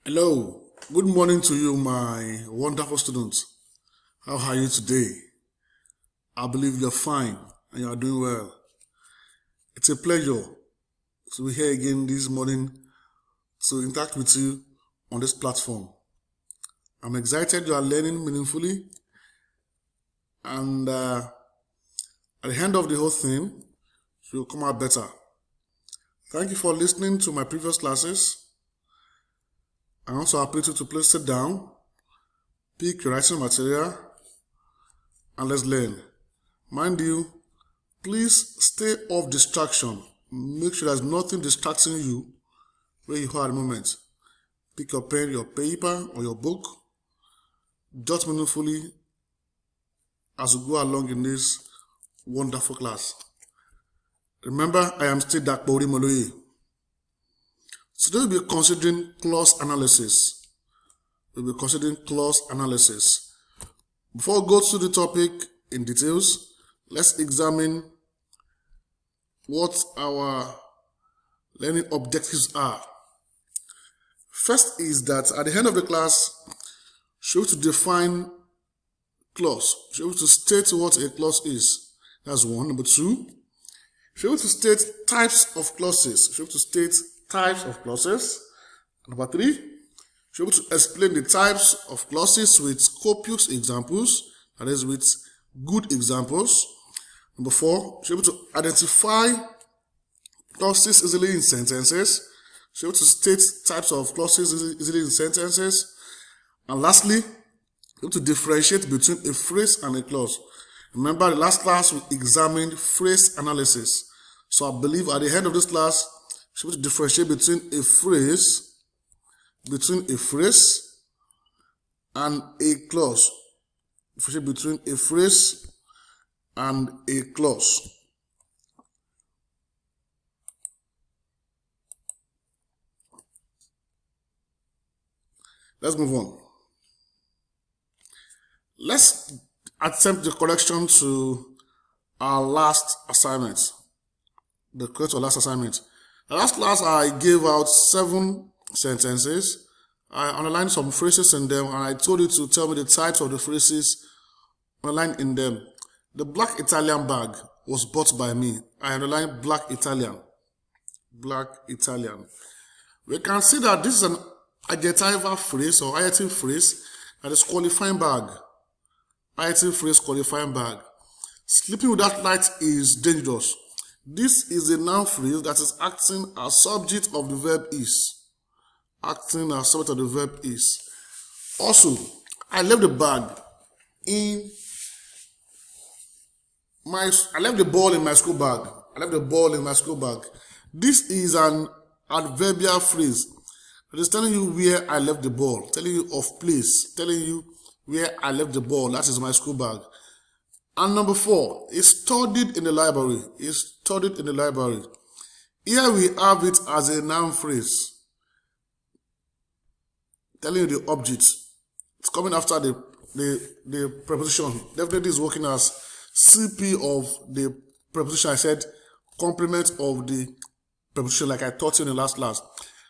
Hello, good morning to you, my wonderful students. How are you today? I believe you're fine and you are doing well. It's a pleasure to be here again this morning to interact with you on this platform. I'm excited you are learning meaningfully, and at the end of the whole thing, you'll come out better. Thank you for listening to my previous classes. I also appeal you to please sit down, pick your writing material, and let's learn. Mind you, please stay off distraction. Make sure there's nothing distracting you where you are at the moment. Pick your pen, your paper, or your book. Jot meaningfully as we go along in this wonderful class. Remember, I am still Dakbori Moloye. Today we'll be considering clause analysis. We'll be considering clause analysis. Before we go through the topic in details, let's examine what our learning objectives are. First is that at the end of the class, should to define clause. Should to state what a clause is. That's one. Number two, should to state types of clauses. Should to state types of clauses. Number three, should to explain the types of clauses with copious examples. That is, with good examples. Number four, should to identify clauses easily in sentences. Should to state types of clauses easily in sentences. And lastly, to differentiate between a phrase and a clause. Remember, the last class we examined phrase analysis. So I believe at the end of this class, we should differentiate between a phrase and a clause. Differentiate between a phrase and a clause. Let's move on. Let's attempt the correction to our last assignment. The last assignment. The last class I gave out 7 sentences. I underlined some phrases in them and I told you to tell me the types of the phrases underlined in them. The black Italian bag was bought by me. I underlined black Italian. Black Italian. We can see that this is an adjectival phrase or adjective phrase that is qualifying bag. Adjective phrase qualifying bag. Sleeping without light is dangerous. This is a noun phrase that is acting as subject of the verb is. Acting as subject of the verb is. Also, I left the bag in my. I left the ball in my school bag. I left the ball in my school bag. This is an adverbial phrase. It is telling you where I left the ball, telling you of place, telling you where I left the ball. That is my school bag. And number 4 is studied in the library. Is studied in the library. Here we have it as a noun phrase, telling you the object. It's coming after the preposition. Definitely is working as CP of the preposition. I said complement of the preposition, like I taught you in the last class.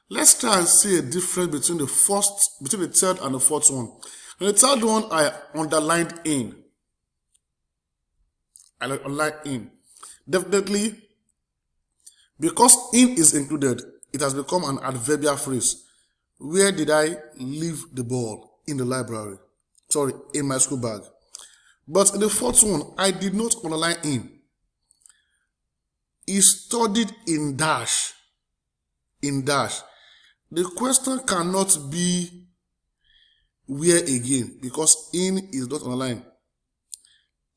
Let's try and see a difference between the third and the fourth one. And the third one I underlined in. I underlined in. Definitely, because in is included, it has become an adverbial phrase. Where did I leave the ball? In the library. Sorry, in my school bag. But in the fourth one, I did not underline in. He studied in dash. In dash. The question cannot be where again, because in is not underlined.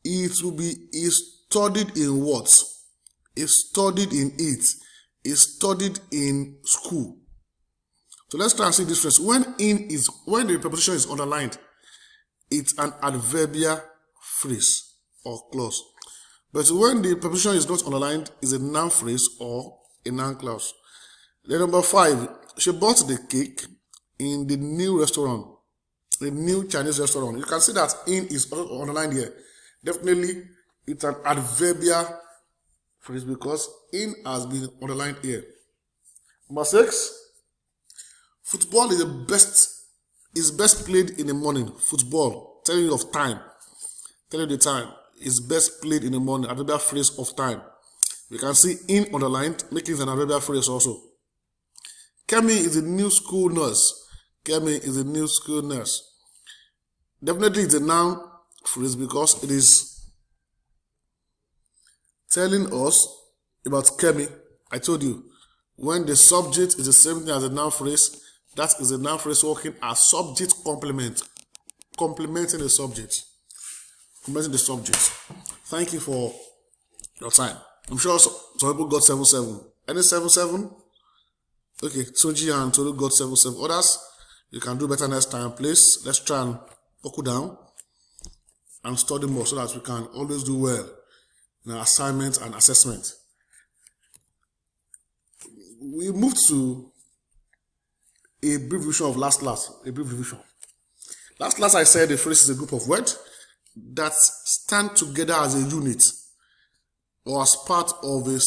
It will be he studied in what? He studied in it. He studied in school. So let's try and see this first. When the preposition is underlined, it's an adverbial phrase or clause. But when the preposition is not underlined, it's a noun phrase or a noun clause. Then number 5, she bought the cake in the new restaurant, the new Chinese restaurant. You can see that in is underlined here. Definitely, it's an adverbial phrase because in has been underlined here. Number 6, Football is best played in the morning. Football, telling you of time, telling you the time, is best played in the morning. Adverbial phrase of time. We can see in underlined, making it an adverbial phrase also. Kemi is a new school nurse. Kemi is a new school nurse. Definitely it's a noun phrase because it is telling us about Kemi. I told you, when the subject is the same thing as a noun phrase, that is a noun phrase working as subject complement, complementing the subject. Complementing the subject. Thank you for your time. I'm sure some people got 7-7. Any 7-7? Okay, Tunji and Tolu got 7-7. Others, you can do better next time, please. Let's try and buckle down and study more so that we can always do well in our assignments and assessment. We moved to a brief revision of last class. A brief revision. Last class I said the phrase is a group of words that stand together as a unit or as part of a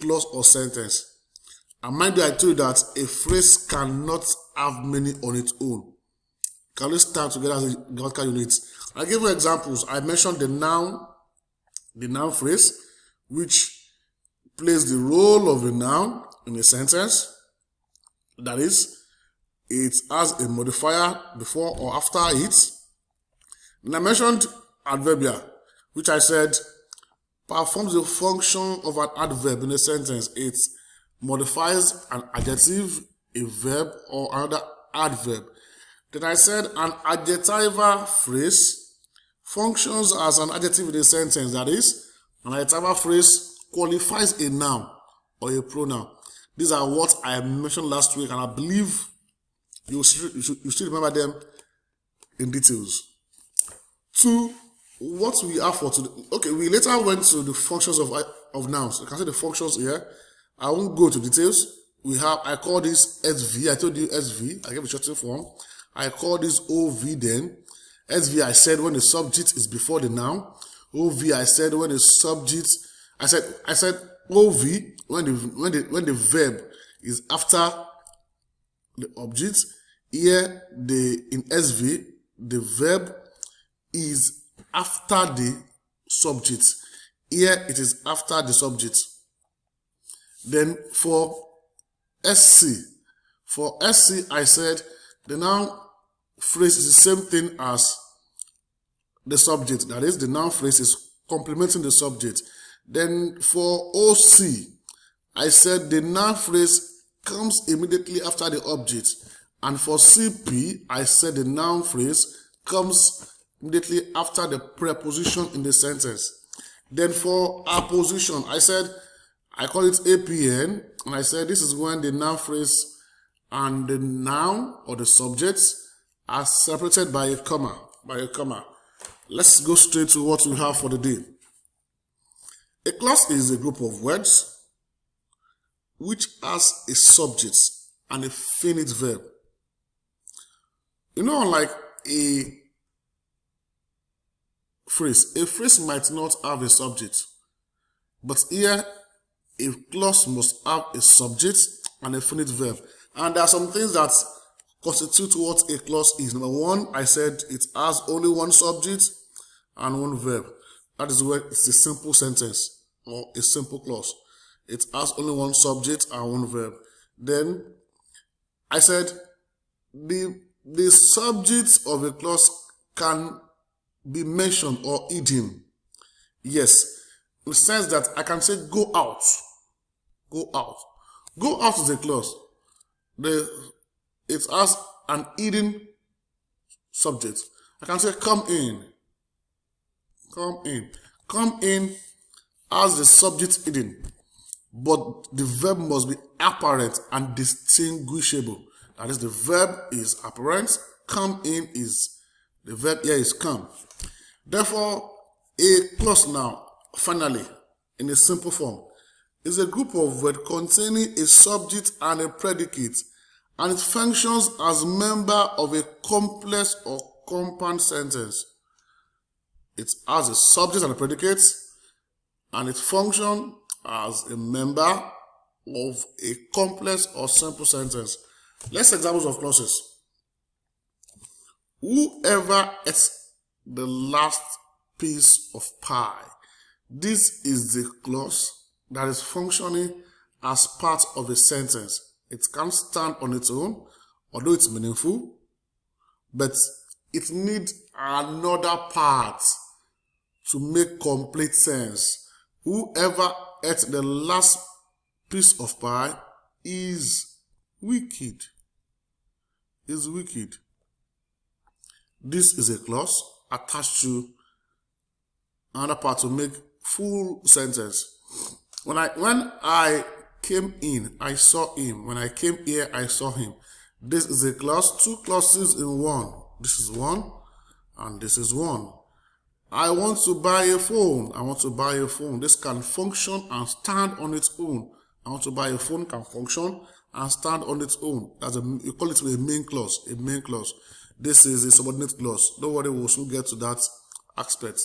clause or sentence. And mind you, I told you that a phrase cannot have meaning on its own. It can only stand together as a grammatical unit. I gave you examples. I mentioned the noun phrase, which plays the role of a noun in a sentence. That is, it has a modifier before or after it. And I mentioned adverbia, which I said performs the function of an adverb in a sentence. It modifies an adjective, a verb, or another adverb. Then I said an adjectival phrase functions as an adjective in a sentence. That is, an adjectival phrase qualifies a noun or a pronoun. These are what I mentioned last week, and I believe you should remember them in details. To what we have for today. Okay, we later went to the functions of nouns. You can see the functions here. I won't go to details. I call this SV. I told you SV. I gave a shortened form. I call this OV then. SV I said when the subject is before the noun. OV I said when the subject. I said OV when the verb is after the object. Here in SV the verb is after the subject. Here it is after the subject. Then for SC I said the noun phrase is the same thing as the subject. That is, the noun phrase is complementing the subject. Then for OC I said the noun phrase comes immediately after the object. And for CP I said the noun phrase comes immediately after the preposition in the sentence. Then for apposition, I call it APN, and I said this is when the noun phrase and the noun or the subject are separated by a comma. Let's go straight to what we have for the day. A clause is a group of words which has a subject and a finite verb. You know, like a phrase might not have a subject, but here a clause must have a subject and a finite verb. And there are some things that constitute what a clause is. Number one, I said it has only one subject and one verb. That is where it's a simple sentence or a simple clause. It has only one subject and one verb. Then I said the subject of a clause can be mentioned or hidden. Yes, in the sense that I can say go out. Go out. Go out is a clause. It has an hidden subject. I can say come in. Come in. Come in has the subject hidden, but the verb must be apparent and distinguishable. That is, the verb is apparent. Come in is the verb here is come. Therefore, a clause now, finally, in a simple form, is a group of words containing a subject and a predicate, and it functions as member of a complex or compound sentence. It has a subject and a predicate, and it functions as a member of a complex or simple sentence. Let's see examples of clauses. Whoever ate the last piece of pie. This is the clause that is functioning as part of a sentence. It can't stand on its own, although it's meaningful, but it needs another part to make complete sense. Whoever ate the last piece of pie is wicked. Is wicked. This is a clause attached to another part to make full sentence. When I came in, I saw him. When I came here, I saw him. This is a clause, two clauses in one. This is one, and this is one. I want to buy a phone. I want to buy a phone. This can function and stand on its own. I want to buy a phone can function and stand on its own. You call it a main clause. A main clause. This is a subordinate clause. Don't worry, we'll soon get to that aspect.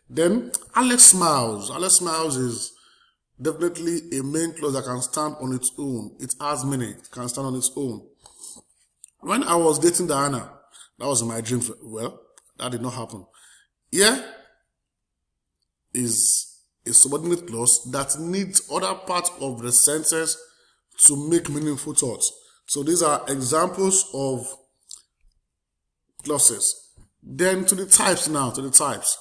Then Alex smiles. Alex smiles is definitely a main clause that can stand on its own. It has meaning. It can stand on its own. When I was dating Diana, that was my dream. Well, that did not happen. Here is a subordinate clause that needs other parts of the sentence to make meaningful thoughts. So these are examples of clauses. Then to the types now, to the types.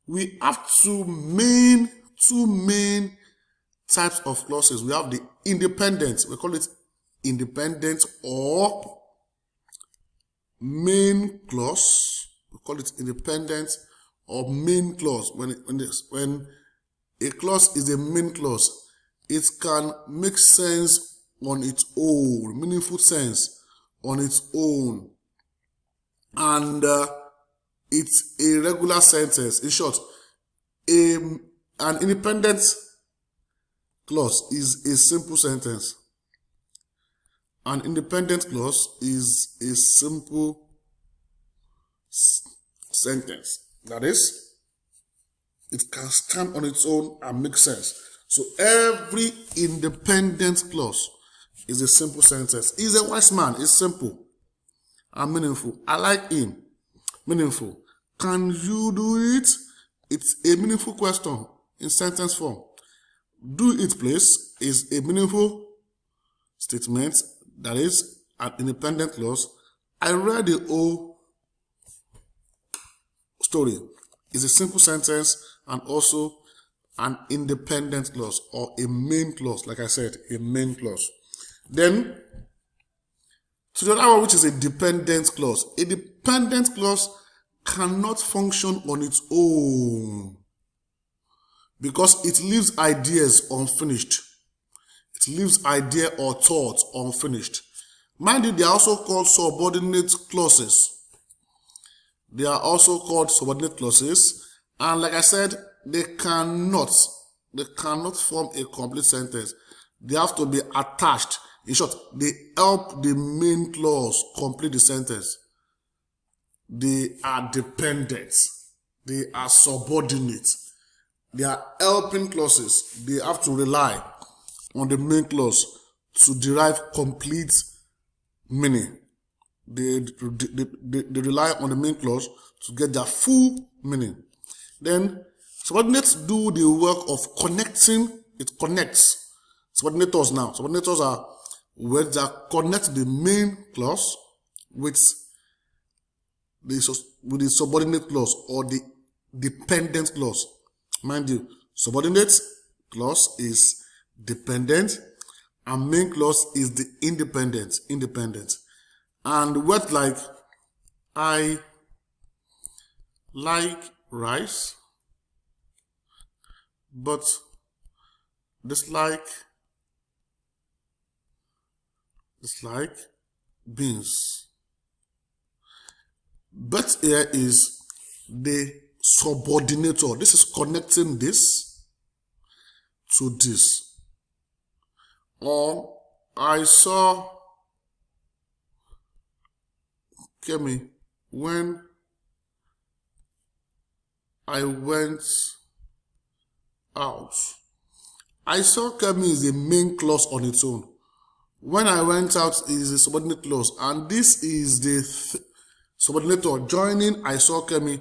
We have two main types of clauses. We have the independent, we call it independent or main clause. We call it independent or main clause. When a clause is a main clause, it can make sense on its own, meaningful sense on its own. And it's a regular sentence. In short, an independent clause is a simple sentence. An independent clause is a simple sentence. That is, it can stand on its own and make sense. So every independent clause is a simple sentence. He's a wise man. It's simple and meaningful. I like him. Meaningful. Can you do it? It's a meaningful question in sentence form. Do it, please, is a meaningful statement. That is an independent clause. I read the whole story. It's a simple sentence and also an independent clause or a main clause. Like I said, a main clause. Then to the other one, which is a dependent clause. A dependent clause cannot function on its own because it leaves ideas unfinished. It leaves idea or thought unfinished. Mind you, they are also called subordinate clauses. They are also called subordinate clauses. And like I said, they cannot form a complete sentence. They have to be attached. In short, they help the main clause complete the sentence. They are dependent. They are subordinate. They are helping clauses. They have to rely on the main clause to derive complete meaning. They rely on the main clause to get their full meaning. Then subordinates do the work of connecting. It connects. Subordinators now. Subordinators are words that connect the main clause with the subordinate clause or the dependent clause. Mind you, subordinate clause is dependent and main clause is the independent. And words like I like rice but dislike beans. But here is the subordinator. This is connecting this to this. Or I saw Kemi when I went out. I saw Kemi is a main clause on its own. When I went out is a subordinate clause, and this is the subordinator joining I saw Kemi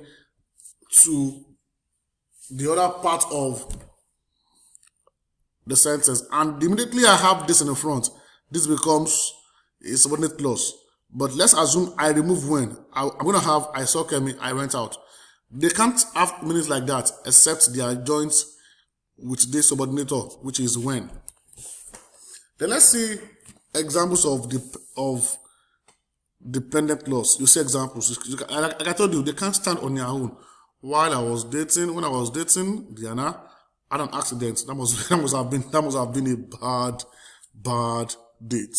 to the other part of the sentence. And immediately I have this in the front, this becomes a subordinate clause. But let's assume I remove when. I'm going to have I saw Kemi, I went out. They can't have meanings like that except they are joined with this subordinator, which is when. Then let's see examples of dependent clause. You see examples. Like I told you, they can't stand on their own. When I was dating Diana, I had an accident. That must have been a bad date.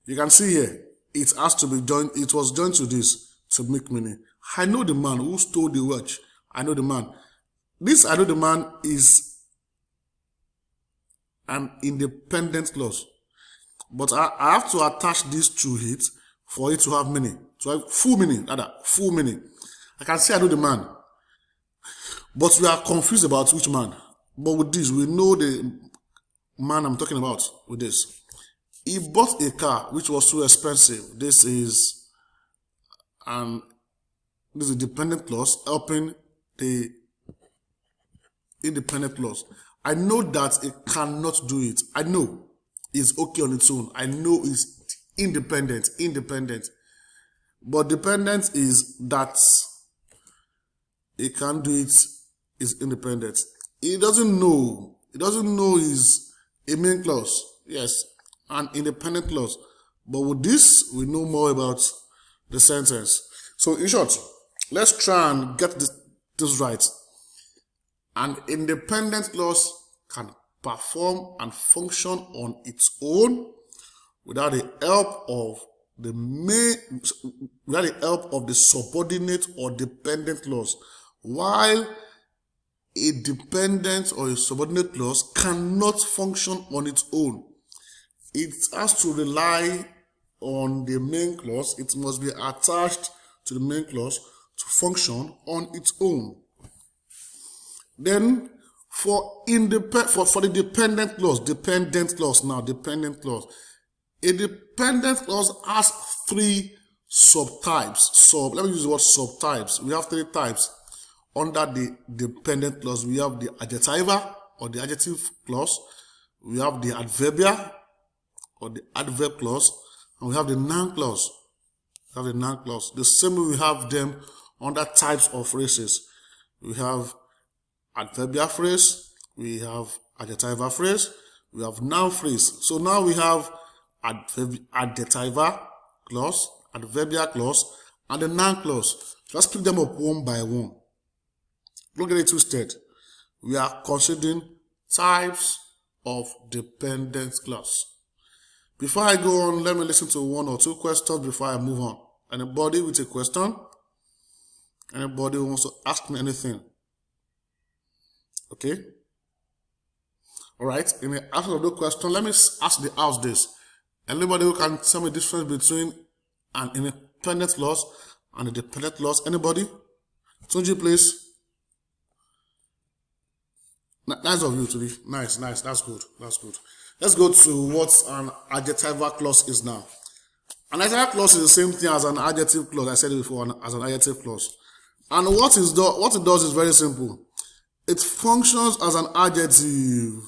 You can see here, it has to be joined. It was joined to this to make meaning. I know the man who stole the watch. I know the man. This I know the man is an independent clause. But I have to attach this to it for it to have meaning. To have full meaning, rather, full meaning. I can say I know the man. But we are confused about which man. But with this, we know the man I'm talking about with this. He bought a car which was too expensive. This is a dependent clause helping the independent clause. I know that it cannot do it. I know it's okay on its own. I know it's independent. But dependent is that it can do it is independent. It doesn't know is a main clause. Yes, an independent clause. But with this, we know more about the sentence. So in short, let's try and get this right. An independent clause can perform and function on its own without the help of the subordinate or dependent clause, while a dependent or a subordinate clause cannot function on its own. It has to rely on the main clause. It must be attached to the main clause to function on its own. Then for the dependent clause, a dependent clause has three subtypes. Let me use the word subtypes. We have three types. Under the dependent clause, we have the adjectival or the adjective clause. We have the adverbial or the adverb clause. And we have the noun clause. The same way we have them under types of phrases. We have adverbial phrase, we have adjectival phrase, we have noun phrase. So now we have adjectival clause, adverbial clause, and the noun clause. Let's pick them up one by one. Look at it twisted. We are considering types of dependent clause. Before I go on, let me listen to one or two questions before I move on. Anybody with a question? Anybody who wants to ask me anything? Okay? Alright, in the answer of the question, let me ask the house this. Anybody who can tell me the difference between an independent clause and a dependent clause? Anybody? Tunji, please. Nice of you, Tunji. Nice. That's good. Let's go to what an adjectival clause is now. An adjective clause is the same thing as an adjective clause. I said it before, as an adjective clause. And what it does is very simple. It functions as an adjective,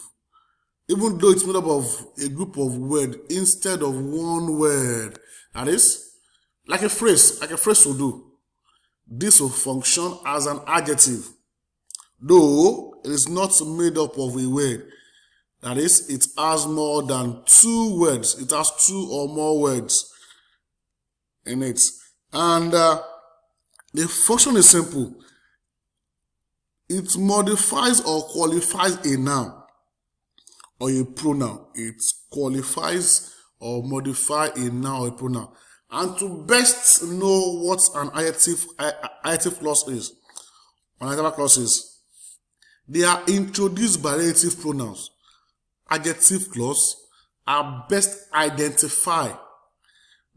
even though it's made up of a group of words instead of one word. That is, like a phrase will do. This will function as an adjective, though it is not made up of a word. That is, it has more than two words. It has two or more words in it. And the function is simple. It modifies or qualifies a noun or a pronoun. It qualifies or modifies a noun or a pronoun. And to best know what an adjective clause is, they are introduced by relative pronouns. Adjective clause are best identified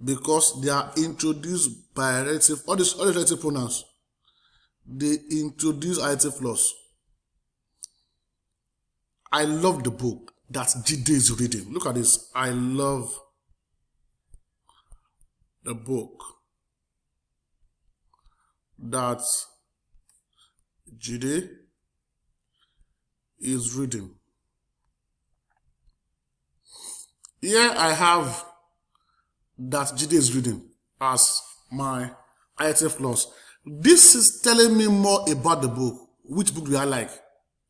because they are introduced by relative, all these relative pronouns. They introduce adjective clause. I love the book. that Jide is reading. Look at this. I love the book that Jide is reading. Here I have that Jide is reading as my IELTS clause. This is telling me more about the book. Which book do I like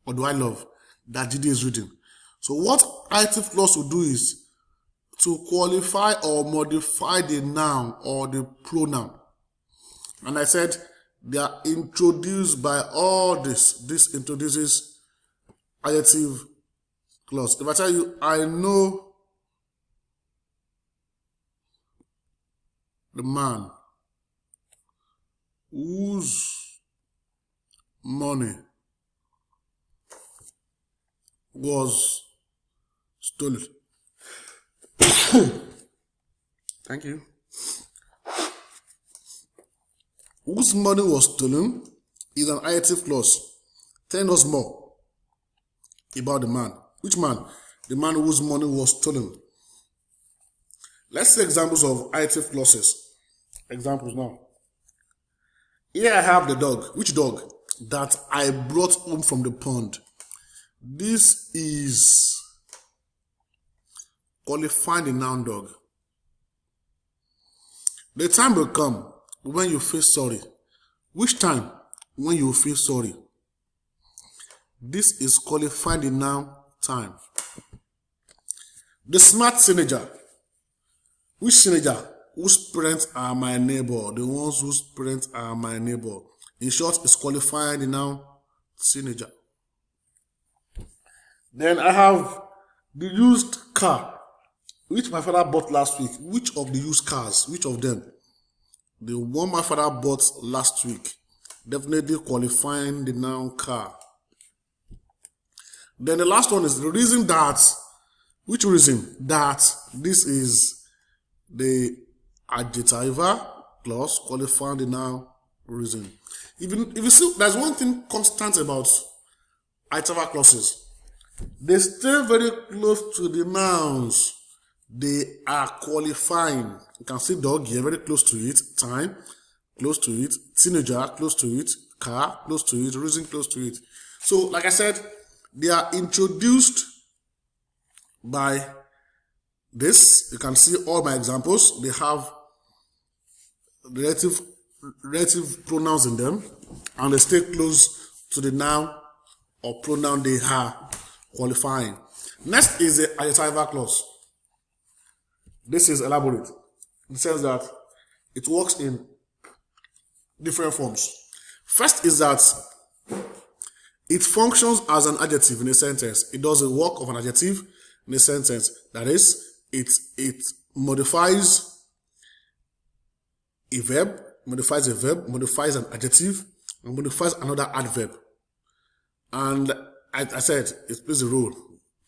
or do I love that Jide is reading? So what IELTS clause will do is to qualify or modify the noun or the pronoun. And I said they are introduced by all this. This introduces adjective clause. If I tell you, I know the man whose money was stolen. Thank you. Whose money was stolen is an adjective clause. Tell us more about the man. Which man? The man whose money was stolen. Let's see examples of adjective clauses. Examples now. Here I have the dog. Which dog? That I brought home from the pond. This is qualifying the noun dog. The time will come when you feel sorry. Which time? When you feel sorry. This is qualifying the noun time. The smart teenager. Which teenager? Whose parents are my neighbor? The ones whose parents are my neighbor. In short, it's qualifying the noun teenager. Then I have the used car, which my father bought last week. Which of the used cars? Which of them? The one my father bought last week. Definitely qualifying the noun car. Then the last one is the reason that. Which reason? That this is the adjective clause qualifying the noun reason. If you see, there's one thing constant about adjective clauses. They stay very close to the nouns they are qualifying. You can see dog here, very close to it. Time, close to it. Teenager, close to it. Car, close to it. Reason, close to it. So, like I said, they are introduced by this. You can see all my examples. They have relative pronouns in them, and they stay close to the noun or pronoun they are qualifying. Next is the adjective clause. This is elaborate. It says that it works in different forms. First is that it functions as an adjective in a sentence. It does the work of an adjective in a sentence. That is, it modifies a verb, modifies an adjective, and modifies another adverb. And I said it plays a role,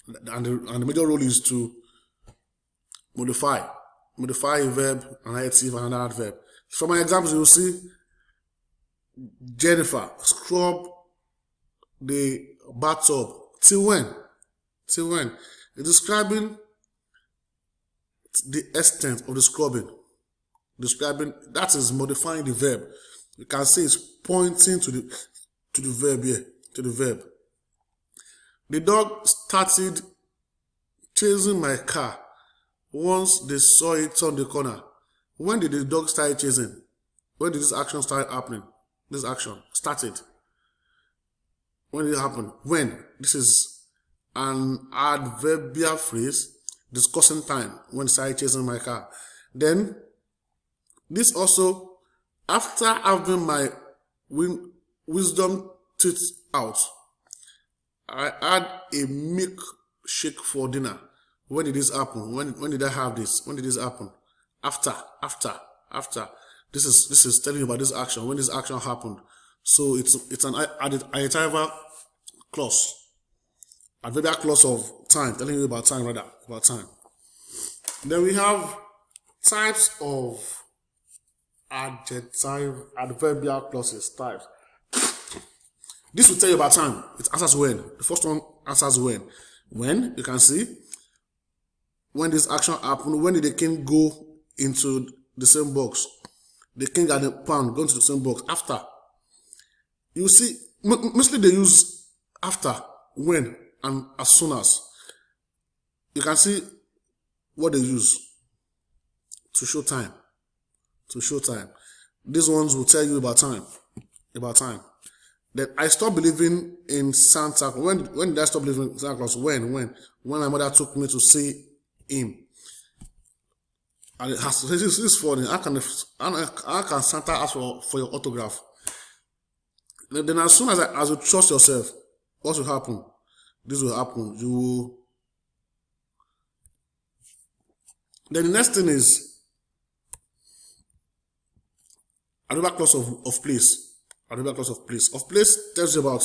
and the major role is to modify a verb, an adjective, and another adverb. From my examples, you will see Jennifer scrub the bathtub. Till when? Till when? It's describing the extent of the scrubbing. Describing, that is modifying the verb. You can see it's pointing to the verb here, to the verb. The dog started chasing my car once they saw it on the corner. When did the dog start chasing? When did this action start happening? This action started. When did it happen? When? This is an adverbial phrase discussing time when it started chasing my car. Then, this also, after having my wisdom teeth out, I had a milkshake for dinner. When did this happen? When did I have this? When did this happen? After. This is telling you about this action. When this action happened. So it's an adjective clause. Adverbial clause of time, telling you about time rather, about time. Then we have types of adverbial clauses, types. This will tell you about time. It answers when. The first one answers when. When you can see, when this action happened, when did the king go into the same box? The king and the pawn go into the same box. After. You see, mostly they use after, when, and as soon as. You can see what they use to show time. To show time. These ones will tell you about time. About time. Then I stopped believing in Santa Claus. When did I stop believing in Santa Claus? When my mother took me to see him. And it has, this is funny. How can Santa ask for your autograph? Then as soon as you trust yourself, what will happen? This will happen. You will. Then the next thing is another clause of place. Another clause of place. Of place tells you about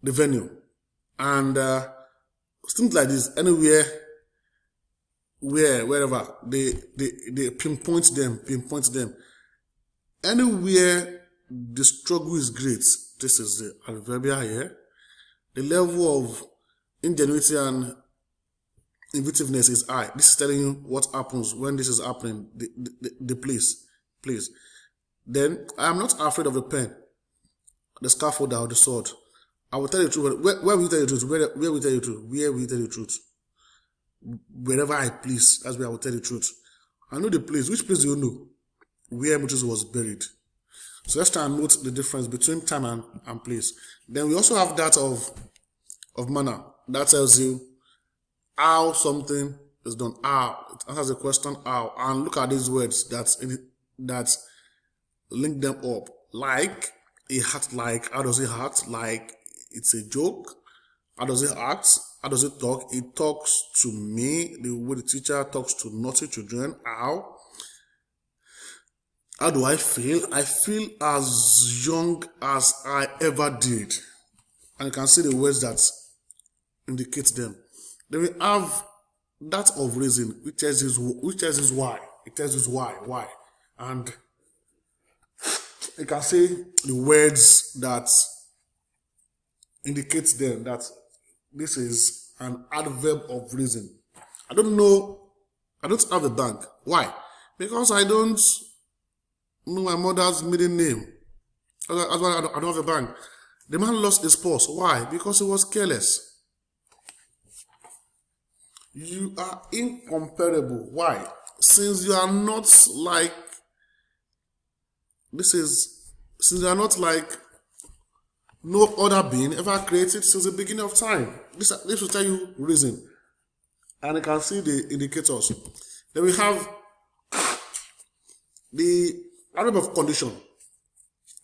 the venue. And things like this, anywhere, wherever, they pinpoint them. Anywhere the struggle is great, this is the adverbial here. The level of ingenuity and inventiveness is high. This is telling you what happens when this is happening, the place. Then, I am not afraid of the pen, the scaffold, or the sword. I will tell you the truth. Where will you tell you the truth? Where will you tell you the truth? Where will you tell you the truth? Wherever I please, that's where I will tell you the truth. I know the place. Which place do you know? Where Moses was buried. So let's try and note the difference between time and place. Then we also have that of manner. That tells you how something is done. How. It answers the question how. And look at these words that link them up. Like, he act like. How does he act? Like it's a joke. How does he act? How does he talk? He talks to me the way the teacher talks to naughty children. How? How do I feel? I feel as young as I ever did. And you can see the words that indicate them. Then we have that of reason, which tells us why. It tells us why. And you can see the words that indicate them that this is an adverb of reason. I don't have a bank. Why? Because I don't know my mother's maiden name. That's why I don't have a bank. The man lost his purse. Why? Because he was careless. You are incomparable. Why? Since you are not like no other being ever created since the beginning of time. This will tell you reason. And you can see the indicators. Then we have the adverb of condition.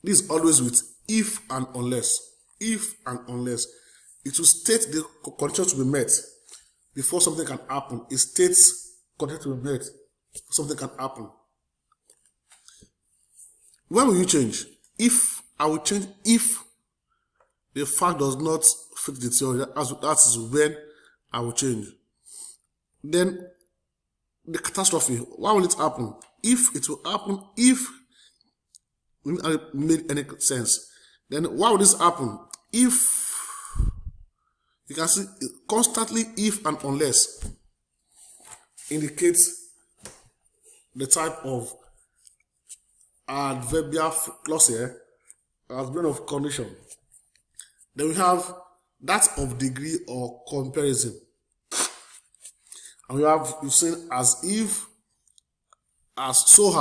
This is always with if and unless. If and unless. It will state the condition to be met before something can happen. It states condition to be met before something can happen. When will you change? If I will change if the fact does not fit the theory, that is when I will change. Then the catastrophe. Why will it happen? If it will happen, if it made any sense. Then why will this happen? If you can see constantly if and unless indicates the type of adverbial clause here as being of condition. Then we have that of degree or comparison. And we have, you've seen as if, as so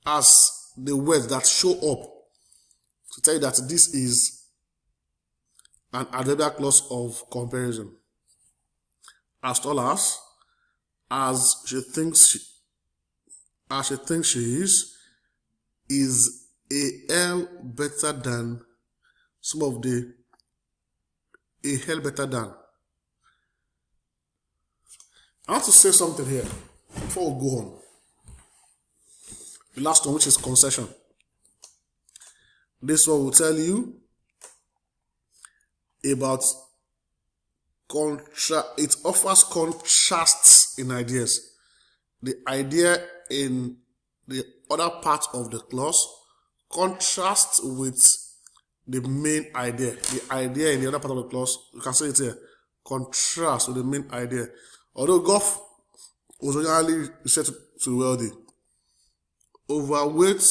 as the words that show up to tell you that this is an adverbial clause of comparison. As tall as she thinks she is a L better than some of the a hell better than. I want to say something here before we go on. The last one, which is concession. This one will tell you about it offers contrasts in ideas. The idea in the other part of the clause contrasts with the main idea. The idea in the other part of the clause, you can see it here, contrasts with the main idea. Although golf was originally said to the wealthy, overweight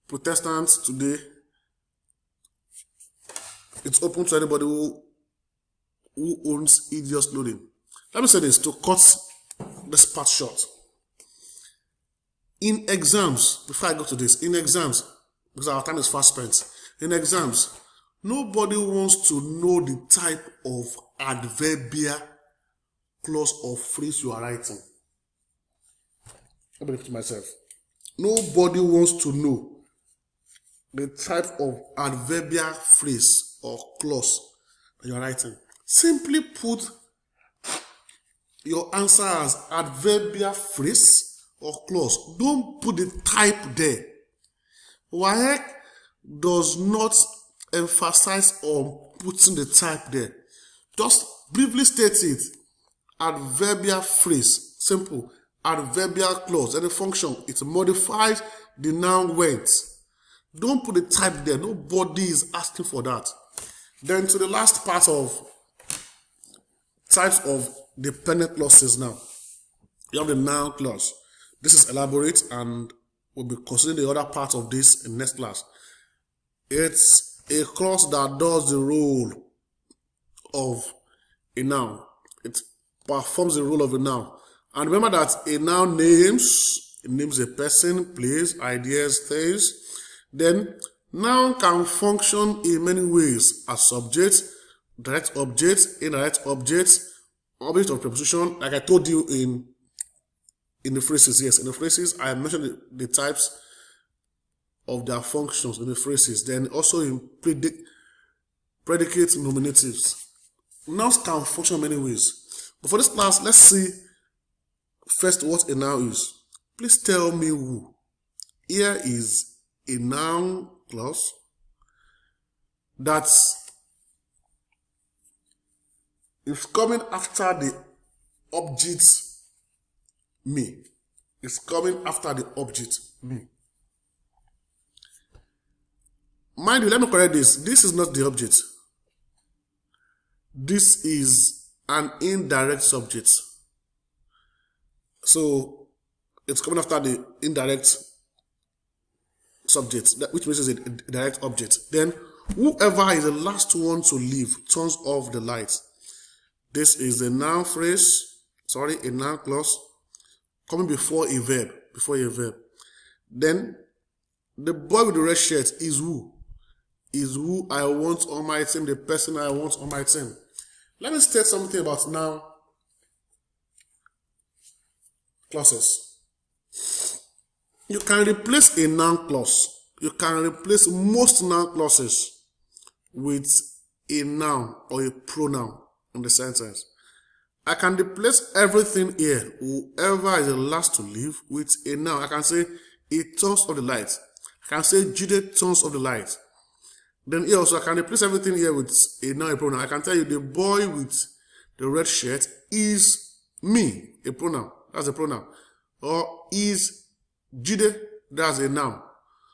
Protestants today, it's open to anybody who owns idiot clothing. Let me say this to cut this part short. In exams, before I go to this, in exams, because our time is fast spent, in exams, nobody wants to know the type of adverbial clause or phrase you are writing. I believe to myself. Nobody wants to know the type of adverbial phrase or clause that you are writing. Simply put your answer as adverbial phrase or clause. Don't put the type there. WAEC does not emphasize on putting the type there. Just briefly state it. Adverbial phrase. Simple. Adverbial clause. Any function. It modifies the noun went. Don't put the type there. Nobody is asking for that. Then to the last part of types of dependent clauses now. You have the noun clause. This is elaborate and we'll be considering the other part of this in next class. It's a clause that does the role of a noun. It performs the role of a noun. And remember that a noun names a person, place, ideas, things. Then noun can function in many ways as subject, direct object, indirect object, object of preposition, like I told you in the phrases. Yes, in the phrases, I mentioned the types of their functions in the phrases. Then also in predicate nominatives. Nouns can function in many ways. But for this class, let's see first what a noun is. Please tell me who. Here is a noun clause that is coming after the object me. It's coming after the object me. Mind you, let me correct this. This is not the object. This is an indirect subject. So it's coming after the indirect subject, which means it's a direct object. Then whoever is the last one to leave turns off the light. This is a noun phrase, a noun clause coming before a verb. Then the boy with the red shirt is who? Is who I want on my team, the person I want on my team. Let me state something about noun clauses. You can replace a noun clause. You can replace most noun clauses with a noun or a pronoun in the sentence. I can replace everything here, whoever is the last to leave, with a noun. I can say, it turns off the light. I can say, Jude turns off the light. Then here also, I can replace everything here with a noun, a pronoun. I can tell you, the boy with the red shirt is me, a pronoun. That's a pronoun. Or is Jude, that's a noun.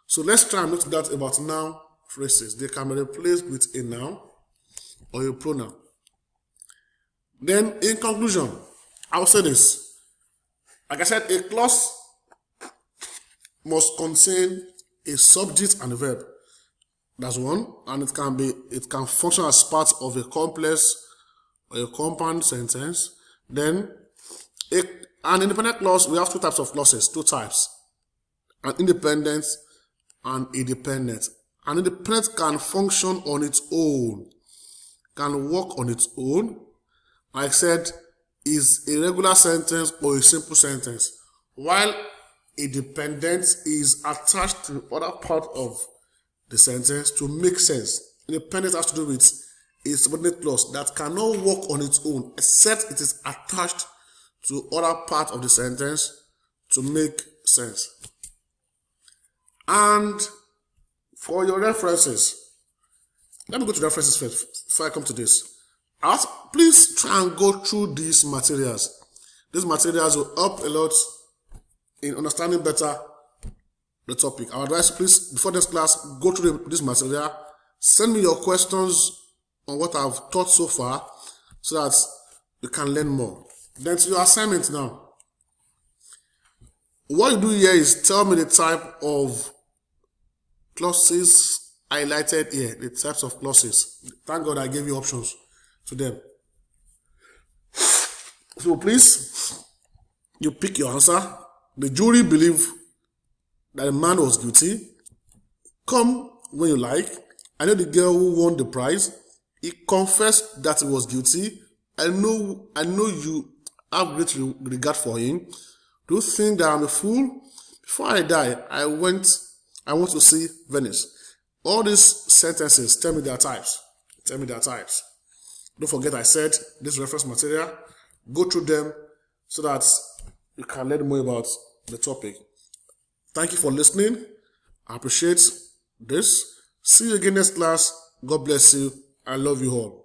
So let's try and note that about noun phrases. They can be replaced with a noun or a pronoun. Then, in conclusion, I'll say this. Like I said, a clause must contain a subject and a verb. That's one, and it can function as part of a complex or a compound sentence. Then, an independent clause, we have two types of clauses, two types. An independent and a dependent. An independent can function on its own, can work on its own. Like I said, is a regular sentence or a simple sentence, while a dependent is attached to the other part of the sentence to make sense. Independent has to do with a subordinate clause that cannot work on its own except it is attached to other part of the sentence to make sense. And for your references, let me go to the references first before I come to this. Please try and go through these materials. These materials will help a lot in understanding better the topic. I would advise you, please, before this class, go through this material, send me your questions on what I've taught so far so that you can learn more. Then to your assignment now. What you do here is tell me the type of clauses highlighted here, the types of clauses. Thank God I gave you options to them. So please, you pick your answer. The jury believe that the man was guilty. Come when you like. I know the girl who won the prize. He confessed that he was guilty. I know you have great regard for him. Do you think that I'm a fool? Before I die, I want to see Venice. All these sentences, tell me their types. Tell me their types. Don't forget I said this reference material. Go through them so that you can learn more about the topic. Thank you for listening. I appreciate this. See you again next class. God bless you. I love you all.